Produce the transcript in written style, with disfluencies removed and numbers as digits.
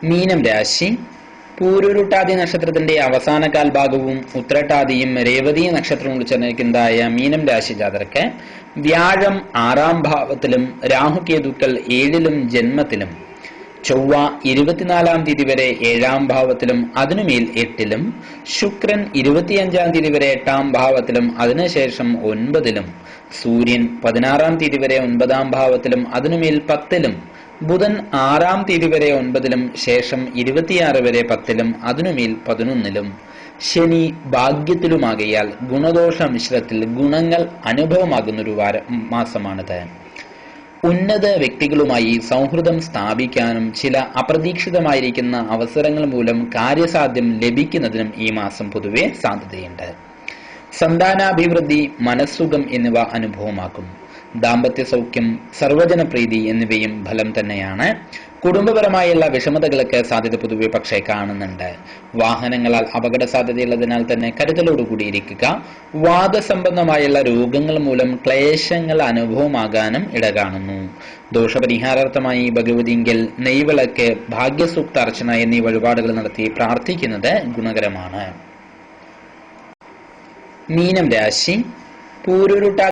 മീനം രാശി. പൂരുരുട്ടാതി നക്ഷത്രത്തിന്റെ അവസാന കാൽഭാഗവും ഉത്രട്ടാതിയും രേവതി നക്ഷത്രവും ഉൾച്ചേർന്നിരിക്കുന്നതായ മീനം രാശി ജാതർക്ക് വ്യാഴം 6-ാം ഭാവത്തിലും രാഹുകേതുക്കൾ 7-ലും ജന്മത്തിലും, ചൊവ്വ 24-ാം തീയതി വരെ 7-ാം ഭാവത്തിലും അതിനുമേൽ 8-ലും, ശുക്രൻ 25-ാം തീയതി വരെ 8-ാം ഭാവത്തിലും അതിനുശേഷം 9-ലും, സൂര്യൻ 16-ാം തീയതി വരെ 9-ാം ഭാവത്തിലും അതിനുമേൽ 10-ലും, ബുധൻ 6-ാം തീയതി വരെ 9-ലും ശേഷം 26 വരെ 10-ലും അതിനുമേൽ 11-ലും, ശനി ഭാഗ്യത്തിലുമാകയാൽ ഗുണദോഷ മിശ്രത്തിൽ ഗുണങ്ങൾ അനുഭവമാകുന്നൊരു മാസമാണിത്. ഉന്നത വ്യക്തികളുമായി സൗഹൃദം സ്ഥാപിക്കാനും ചില അപ്രതീക്ഷിതമായിരിക്കുന്ന അവസരങ്ങൾ മൂലം കാര്യസാധ്യം ലഭിക്കുന്നതിനും ഈ മാസം പൊതുവെ സാധ്യതയുണ്ട്. സന്താനാഭിവൃദ്ധി, മനസ്സുഖം എന്നിവ അനുഭവമാക്കും. ദാമ്പത്യ സൗഖ്യം, സർവജനപ്രീതി എന്നിവയും ഫലം തന്നെയാണ്. കുടുംബപരമായുള്ള വിഷമതകൾക്ക് സാധ്യത പൊതുവെ പക്ഷേ കാണുന്നുണ്ട്. വാഹനങ്ങളാൽ അപകട സാധ്യതയുള്ളതിനാൽ തന്നെ കരുതലോടുകൂടിയിരിക്കുക. വാദസംബന്ധമായുള്ള രോഗങ്ങൾ മൂലം ക്ലേശങ്ങൾ അനുഭവമാകാനും ഇട കാണുന്നു. ദോഷപരിഹാരാർത്ഥമായി ഭഗവതിങ്കൽ നെയ്വിളക്ക്, ഭാഗ്യസൂക്ത അർച്ചന എന്നീ വഴിപാടുകൾ നടത്തി പ്രാർത്ഥിക്കുന്നത് ഗുണകരമാണ്. മീനം രാശി. പൂരുരുട്ടാതി